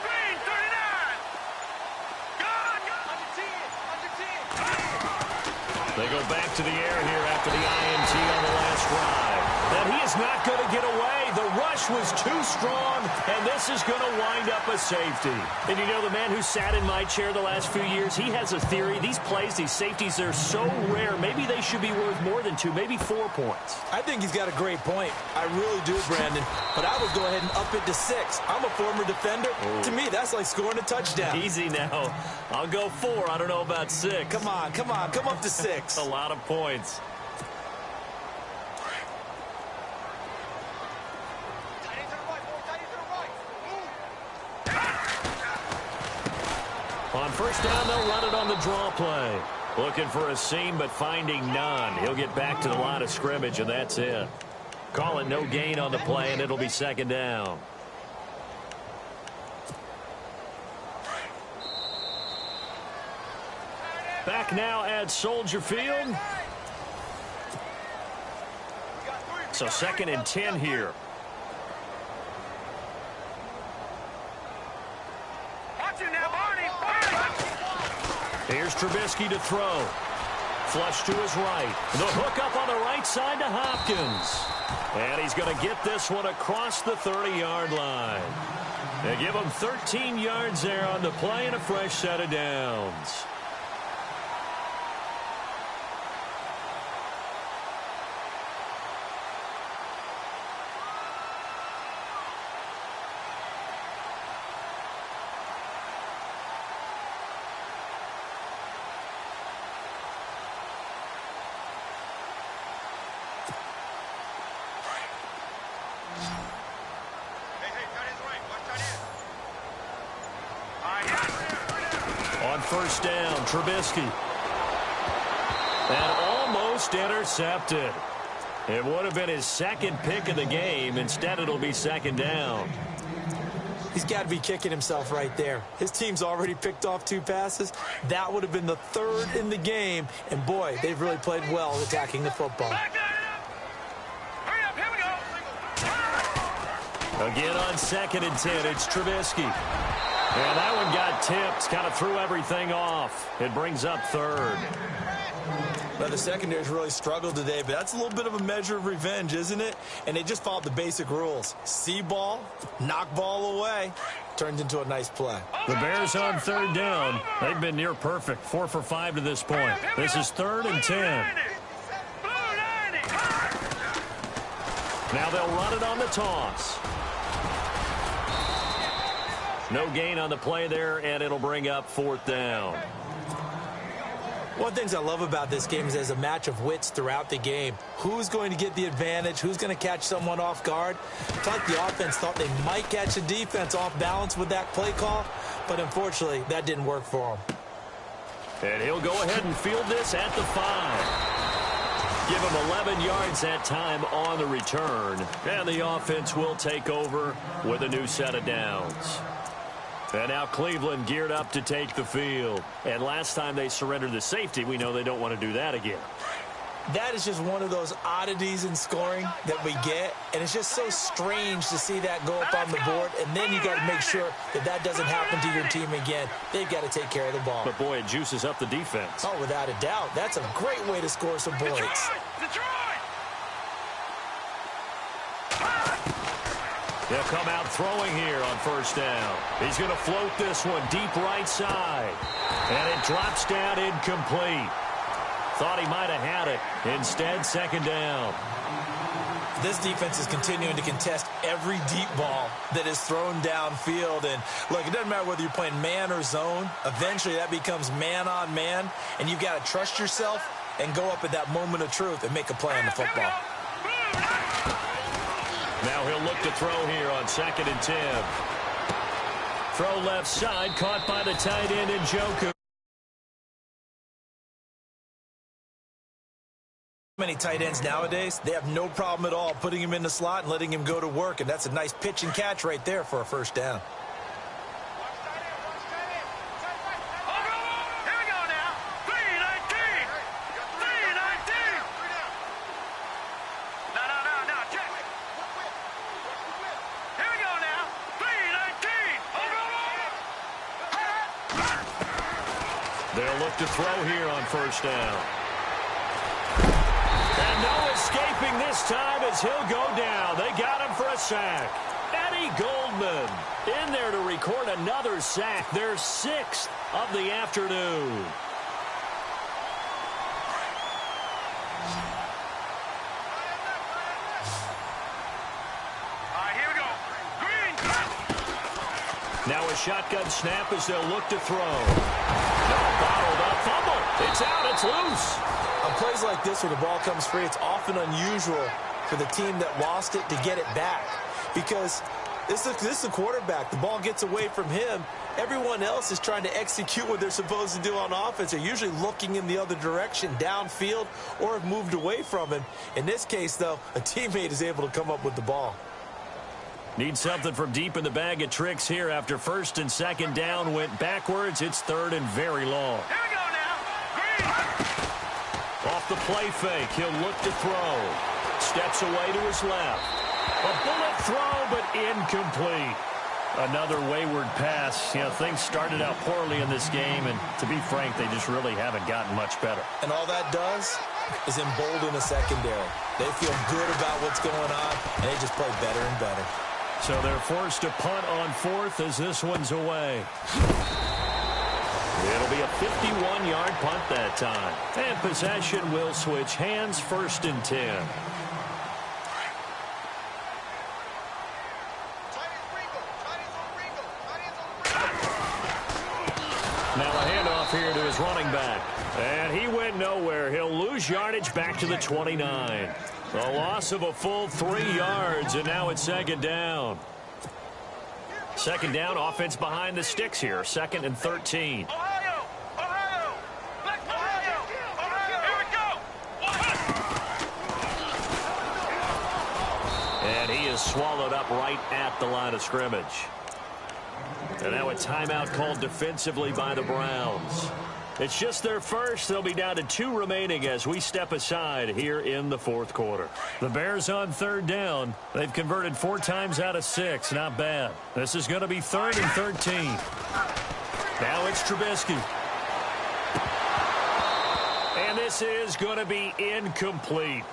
Speaker 4: Green 39. Gone. Under 10.
Speaker 2: They go back to the air here after the INT on the last drive. And he is not going to get away. The rush was too strong, and this is going to wind up a safety. And you know, the man who sat in my chair the last few years, he has a theory. These plays, these safeties, they're so rare. Maybe they should be worth more than 2, maybe 4 points.
Speaker 3: I think he's got a great point. I really do, Brandon. But I would go ahead and up it to 6. I'm a former defender. Ooh. To me, that's like scoring a touchdown.
Speaker 2: Easy now. I'll go 4. I don't know about 6.
Speaker 3: Come on. Come up to 6.
Speaker 2: A lot of points. On 1st down, they'll run it on the draw play. Looking for a seam, but finding none. He'll get back to the line of scrimmage, and that's it. Call it no gain on the play, and it'll be 2nd down. Back now at Soldier Field. So 2nd and 10 here. Here's Trubisky to throw. Flush to his right. The hook up on the right side to Hopkins. And he's going to get this one across the 30-yard line. They give him 13 yards there on the play and a fresh set of downs. On first down, Trubisky. And almost intercepted. It would have been his 2nd pick of the game. Instead, it'll be 2nd down.
Speaker 3: He's got to be kicking himself right there. His team's already picked off 2 passes. That would have been the 3rd in the game. And, boy, they've really played well attacking the football.
Speaker 2: Again on 2nd and 10, it's Trubisky. And that one got tipped, kind of threw everything off. It brings up 3rd.
Speaker 3: Well, the secondary's really struggled today, but that's a little bit of a measure of revenge, isn't it? And they just followed the basic rules. See ball, knock ball away. Turned into a nice play.
Speaker 2: The Bears on 3rd down. They've been near perfect, 4 for 5 to this point. This is 3rd and 10. Now they'll run it on the toss. No gain on the play there, and it'll bring up 4th down.
Speaker 3: One of the things I love about this game is there's a match of wits throughout the game. Who's going to get the advantage? Who's going to catch someone off guard? It's like the offense thought they might catch the defense off balance with that play call, but unfortunately, that didn't work for them.
Speaker 2: And he'll go ahead and field this at the 5. Give him 11 yards that time on the return. And the offense will take over with a new set of downs. And now Cleveland geared up to take the field. And last time they surrendered the safety, we know they don't want to do that again.
Speaker 3: That is just one of those oddities in scoring that we get. And it's just so strange to see that go up on the board. And then you got to make sure that that doesn't happen to your team again. They've got to take care of the ball.
Speaker 2: But, boy, it juices up the defense.
Speaker 3: Oh, without a doubt. That's a great way to score some points.
Speaker 2: He'll come out throwing here on first down. He's going to float this one deep right side. And it drops down incomplete. Thought he might have had it. Instead, 2nd down.
Speaker 3: This defense is continuing to contest every deep ball that is thrown downfield. And, look, it doesn't matter whether you're playing man or zone. Eventually, that becomes man on man. And you've got to trust yourself and go up at that moment of truth and make a play on the football.
Speaker 2: Now he'll look to throw here on 2nd and 10. Throw left side, caught by the tight end Njoku.
Speaker 3: Many tight ends nowadays, they have no problem at all putting him in the slot and letting him go to work. And that's a nice pitch and catch right there for a first down.
Speaker 2: They'll look to throw here on first down. And no escaping this time as he'll go down. They got him for a sack. Eddie Goldman in there to record another sack. Their 6th of the afternoon.
Speaker 4: Here we go. Green.
Speaker 2: Now a shotgun snap as they'll look to throw. Bottled up, fumble. It's out, it's loose.
Speaker 3: On plays like this where the ball comes free, it's often unusual for the team that lost it to get it back. Because this is a quarterback. The ball gets away from him. Everyone else is trying to execute what they're supposed to do on offense. They're usually looking in the other direction, downfield, or have moved away from him. In this case, though, a teammate is able to come up with the ball.
Speaker 2: Need something from deep in the bag of tricks here after 1st and 2nd down went backwards. It's 3rd and very long.
Speaker 4: Here we go now.
Speaker 2: Off the play fake, he'll look to throw. Steps away to his left. A bullet throw, but incomplete. Another wayward pass. You know, things started out poorly in this game, and to be frank, they just really haven't gotten much better.
Speaker 3: And all that does is embolden the secondary. They feel good about what's going on, and they just play better and better.
Speaker 2: So they're forced to punt on fourth as this one's away. It'll be a 51-yard punt that time. And possession will switch hands, 1st and 10. Now a handoff here to his running back. And he went nowhere. He'll lose yardage back to the 29. A loss of a full 3 yards, and now it's 2nd down. 2nd down, offense behind the sticks here. 2nd and 13.
Speaker 4: Ohio! Ohio! Black Ohio! Ohio! Here we go!
Speaker 2: And he is swallowed up right at the line of scrimmage. And now a timeout called defensively by the Browns. It's just their first. They'll be down to 2 remaining as we step aside here in the 4th quarter. The Bears on 3rd down. They've converted 4 times out of 6. Not bad. This is going to be 3rd and 13. Now it's Trubisky. And this is going to be incomplete.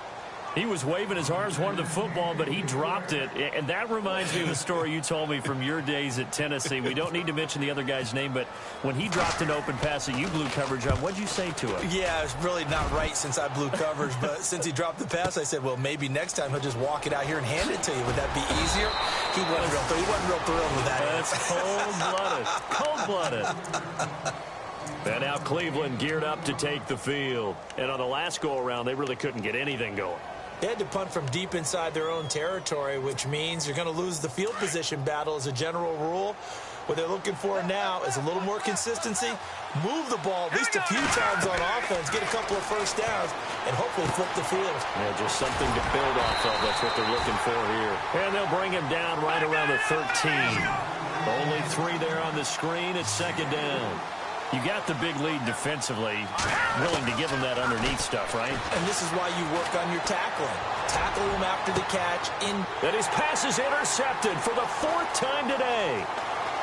Speaker 2: He was waving his arms, wanted the football, but he dropped it. And that reminds me of the story you told me from your days at Tennessee. We don't need to mention the other guy's name, but when he dropped an open pass that you blew coverage on, what'd you say to him?
Speaker 3: Yeah, it's really not right since I blew coverage, but since he dropped the pass, I said, well, maybe next time he'll just walk it out here and hand it to you. Would that be easier? He wasn't real thrilled with that.
Speaker 2: That's cold-blooded. And now Cleveland geared up to take the field. And on the last go-around, they really couldn't get anything going.
Speaker 3: They had to punt from deep inside their own territory, which means you're going to lose the field position battle as a general rule. What they're looking for now is a little more consistency, move the ball at least a few times on offense, get a couple of first downs, and hopefully flip the field.
Speaker 2: Yeah, just something to build off of. That's what they're looking for here. And they'll bring him down right around the 13. Only 3 there on the screen. It's 2nd down. You got the big lead defensively, willing to give them that underneath stuff, right?
Speaker 3: And this is why you work on your tackling. Tackle them after the catch.
Speaker 2: And his pass is intercepted for the 4th time today.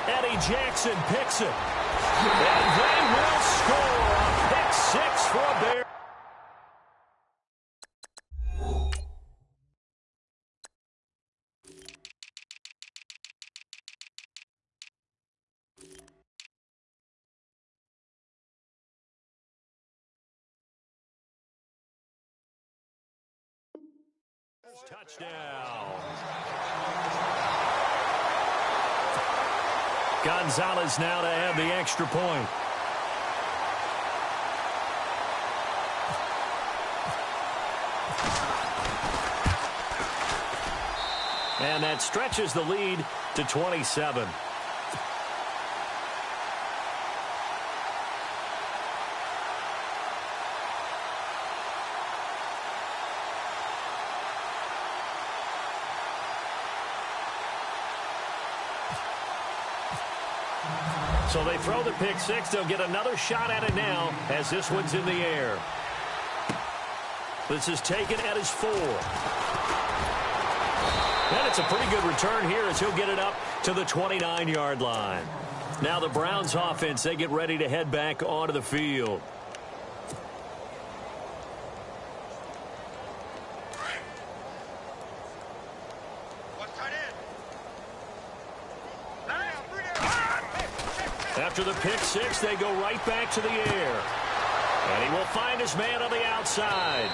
Speaker 2: Eddie Jackson picks it. And they will score a pick 6 for a Bear. Touchdown. Gonzalez now to add the extra point. And that stretches the lead to 27. So they throw the pick 6. They'll get another shot at it now as this one's in the air. This is taken at his 4. And it's a pretty good return here as he'll get it up to the 29-yard line. Now the Browns offense, they get ready to head back onto the field. After the pick 6, they go right back to the air. And he will find his man on the outside.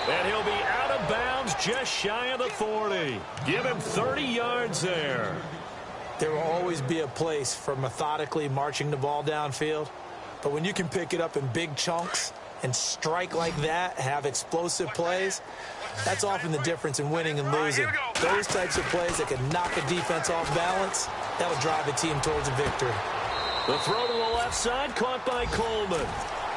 Speaker 2: And he'll be out of bounds just shy of the 40. Give him 30 yards there.
Speaker 3: There will always be a place for methodically marching the ball downfield. But when you can pick it up in big chunks and strike like that, have explosive plays, that's often the difference in winning and losing. Those types of plays that can knock a defense off balance, that'll drive a team towards a victory.
Speaker 2: The throw to the left side, caught by Coleman.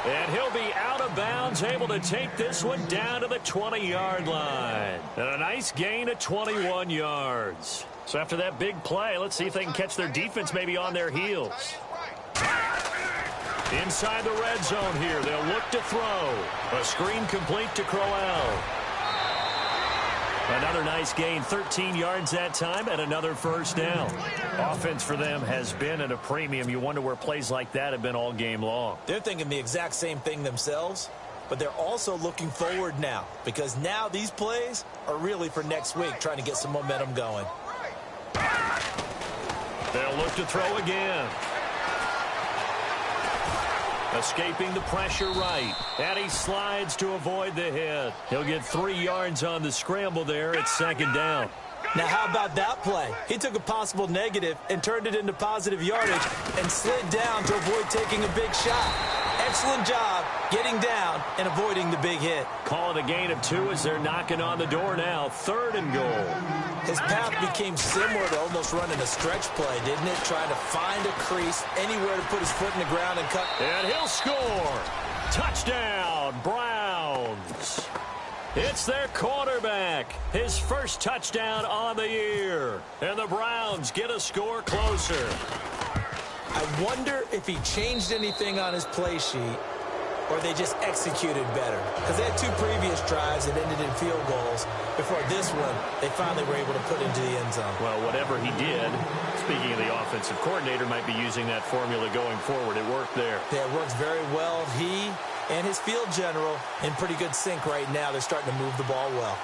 Speaker 2: And he'll be out of bounds, able to take this one down to the 20-yard line. And a nice gain of 21 yards. So after that big play, let's see if they can catch their defense maybe on their heels. Inside the red zone here, they'll look to throw. A screen complete to Crowell. Another nice gain, 13 yards that time, and another first down. Offense for them has been at a premium. You wonder where plays like that have been all game long.
Speaker 3: They're thinking the exact same thing themselves, but they're also looking forward now, because now these plays are really for next week, trying to get some momentum going.
Speaker 2: They'll look to throw again. Escaping the pressure right. And he slides to avoid the hit. He'll get 3 yards on the scramble there. It's second down.
Speaker 3: Now, how about that play? He took a possible negative and turned it into positive yardage and slid down to avoid taking a big shot. Excellent job getting down and avoiding the big hit.
Speaker 2: Call it a gain of 2 as they're knocking on the door now. 3rd and goal.
Speaker 3: His path became similar to almost running a stretch play, didn't it? Trying to find a crease, anywhere to put his foot in the ground and cut.
Speaker 2: And he'll score. Touchdown, Browns. It's their quarterback. His first touchdown on the year. And the Browns get a score closer.
Speaker 3: I wonder if he changed anything on his play sheet or they just executed better. Because they had 2 previous drives that ended in field goals. Before this one, they finally were able to put into the end zone.
Speaker 2: Well, whatever he did, speaking of the offensive coordinator, might be using that formula going forward. It worked there.
Speaker 3: Yeah, it works very well. He and his field general in pretty good sync right now. They're starting to move the ball well.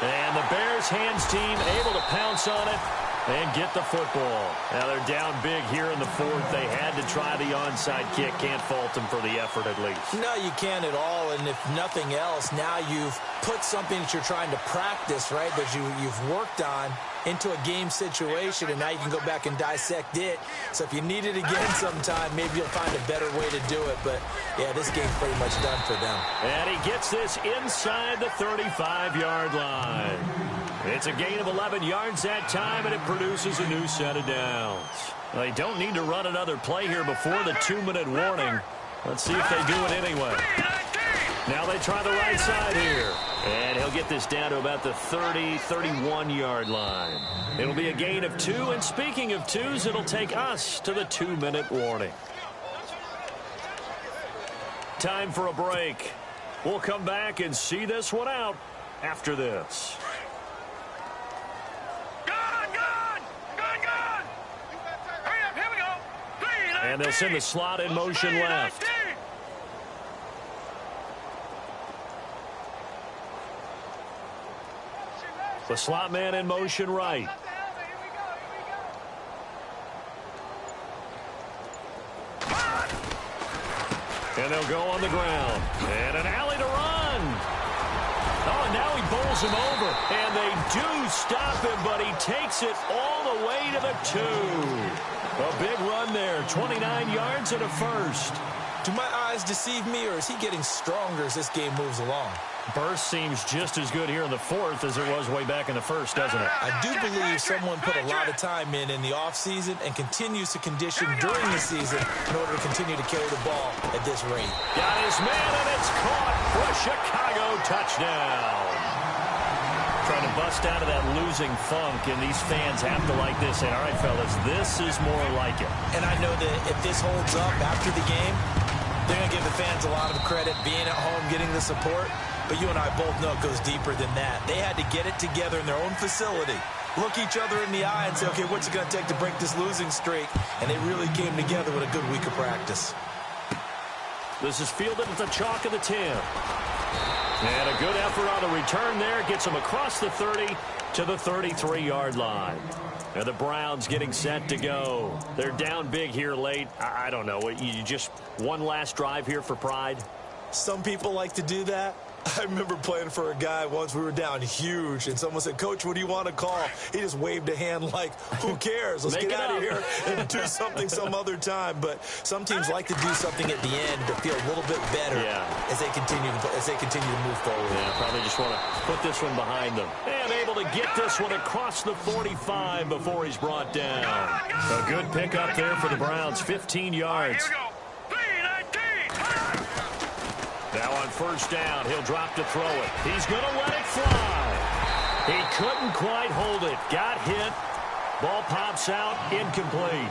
Speaker 2: And the Bears hands team able to pounce on it and get the football. Now they're down big here in the 4th. They had to try the onside kick. Can't fault them for the effort at least.
Speaker 3: No, you can't at all. And if nothing else, now you've put something that you're trying to practice, right, that you've worked on into a game situation, and now you can go back and dissect it. So if you need it again sometime, maybe you'll find a better way to do it. But, yeah, this game's pretty much done for them.
Speaker 2: And he gets this inside the 35-yard line. It's a gain of 11 yards that time, and it produces a new set of downs. They don't need to run another play here before the 2-minute warning. Let's see if they do it anyway. Now they try the right side here. And he'll get this down to about the 30, 31-yard line. It'll be a gain of 2, and speaking of 2s, it'll take us to the 2-minute warning. Time for a break. We'll come back and see this one out after this. And they'll send the slot in motion left. The slot man in motion right. And they'll go on the ground. And an alley to run. Oh, and now he bowls him over. And they do stop him, but he takes it all the way to the 2. A big run there, 29 yards and a first.
Speaker 3: Do my eyes deceive me, or is he getting stronger as this game moves along?
Speaker 2: Burst seems just as good here in the 4th as it was way back in the 1st, doesn't it?
Speaker 3: I do believe someone put a lot of time in the offseason and continues to condition during the season in order to continue to carry the ball at this rate.
Speaker 2: Got his man, and it's caught for a Chicago touchdown. Trying to bust out of that losing funk, and these fans have to like this. And all right, fellas, this is more like it.
Speaker 3: And I know that if this holds up after the game, they're going to give the fans a lot of credit, being at home, getting the support. But you and I both know it goes deeper than that. They had to get it together in their own facility, look each other in the eye and say, okay, what's it going to take to break this losing streak? And they really came together with a good week of practice.
Speaker 2: This is fielded at the chalk of the 10. And a good effort on the return there. Gets them across the 30 to the 33-yard line. And the Browns getting set to go. They're down big here late. I don't know. You just one last drive here for pride?
Speaker 3: Some people like to do that. I remember playing for a guy once. We were down huge, and someone said, Coach, what do you want to call? He just waved a hand like, who cares? Let's get out of here and do something some other time. But some teams like to do something at the end to feel a little bit better as they continue to move forward.
Speaker 2: Yeah, probably just want to put this one behind them. And able to get this one across the 45 before he's brought down. A good pickup there for the Browns, 15 yards. Now on first down, he'll drop to throw it. He's going to let it fly. He couldn't quite hold it. Got hit. Ball pops out, incomplete.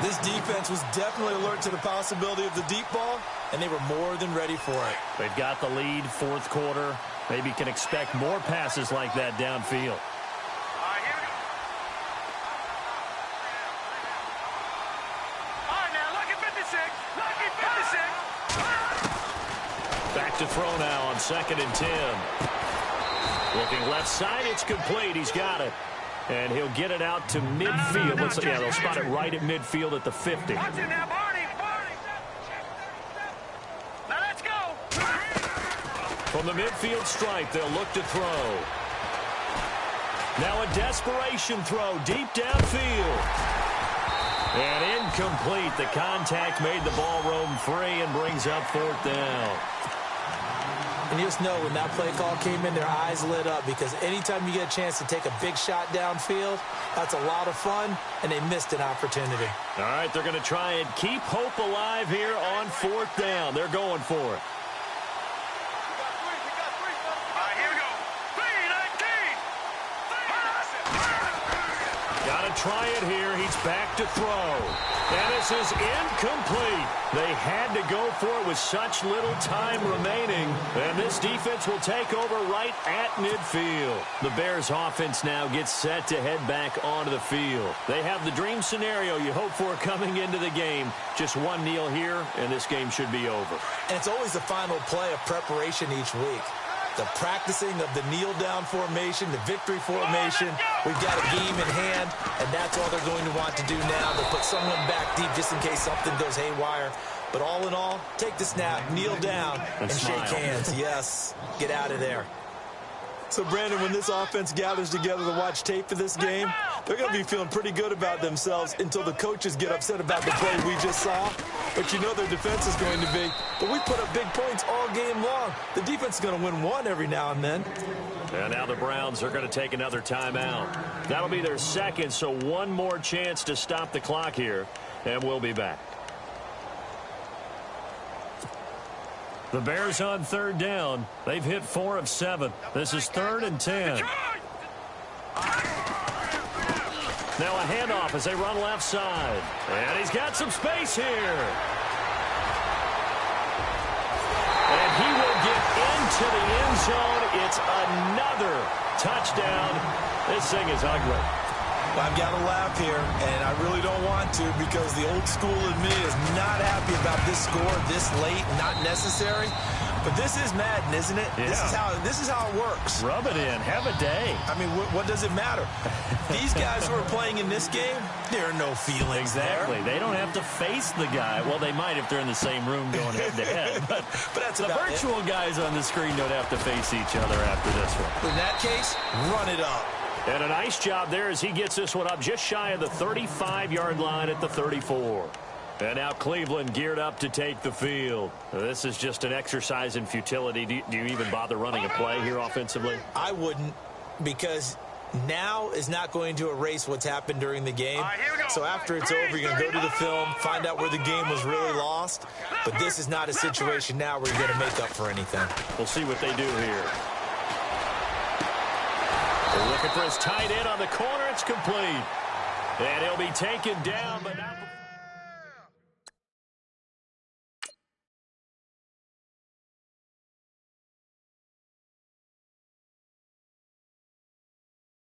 Speaker 3: This defense was definitely alert to the possibility of the deep ball, and they were more than ready for it.
Speaker 2: They've got the lead, fourth quarter. Maybe can expect more passes like that downfield. Back to throw now on 2nd and 10. Looking left side, it's complete. He's got it. And he'll get it out to midfield. Yeah, they'll spot it right at midfield at the 50.
Speaker 4: Now let's go.
Speaker 2: From the midfield stripe, they'll look to throw. Now a desperation throw deep downfield. And incomplete. The contact made the ball roam free and brings up 4th down.
Speaker 3: And you just know when that play call came in, their eyes lit up, because anytime you get a chance to take a big shot downfield, that's a lot of fun, and they missed an opportunity.
Speaker 2: All right, they're going to try and keep hope alive here on 4th down. They're going for it.
Speaker 4: Here we go. 3-19.
Speaker 2: Got to try it here. He's back to throw. And this is incomplete. They had to go for it with such little time remaining. And this defense will take over right at midfield. The Bears offense now gets set to head back onto the field. They have the dream scenario you hope for coming into the game. Just one kneel here, and this game should be over.
Speaker 3: And it's always the final play of preparation each week. The practicing of the kneel-down formation, the victory formation. We've got a game in hand, and that's all they're going to want to do now. They'll put someone back deep just in case something goes haywire. But all in all, take the snap, kneel down, and shake hands. Yes, get out of there. So, Brandon, when this offense gathers together to watch tape for this game, they're going to be feeling pretty good about themselves until the coaches get upset about the play we just saw. But you know their defense is going to be. But we put up big points all game long. The defense is going to win one every now and then.
Speaker 2: And now the Browns are going to take another timeout. That'll be their second, so one more chance to stop the clock here. And we'll be back. The Bears on 3rd down. They've hit 4 of 7. This is 3rd and 10. Now a handoff as they run left side. And he's got some space here. And he will get into the end zone. It's another touchdown. This thing is ugly.
Speaker 3: I've got to laugh here, and I really don't want to, because the old school in me is not happy about this score this late, not necessary. But this is Madden, isn't it?
Speaker 2: Yeah.
Speaker 3: This is how it works.
Speaker 2: Rub it in. Have a day.
Speaker 3: I mean, what does it matter? These guys who are playing in this game, there are no feelings
Speaker 2: Exactly.
Speaker 3: there.
Speaker 2: They don't have to face the guy. Well, they might if they're in the same room going head-to-head. But
Speaker 3: that's
Speaker 2: the
Speaker 3: about
Speaker 2: virtual guys on the screen don't have to face each other after this one.
Speaker 3: In that case, run it up.
Speaker 2: And a nice job there as he gets this one up just shy of the 35-yard line at the 34. And now Cleveland geared up to take the field. This is just an exercise in futility. Do you even bother running a play here offensively?
Speaker 3: I wouldn't, because now is not going to erase what's happened during the game. So after it's over, you're going to go to the film, find out where the game was really lost. But this is not a situation now where you're going to make up for anything.
Speaker 2: We'll see what they do here. They're looking for his tight end on the corner. It's complete. And he'll be taken down, but not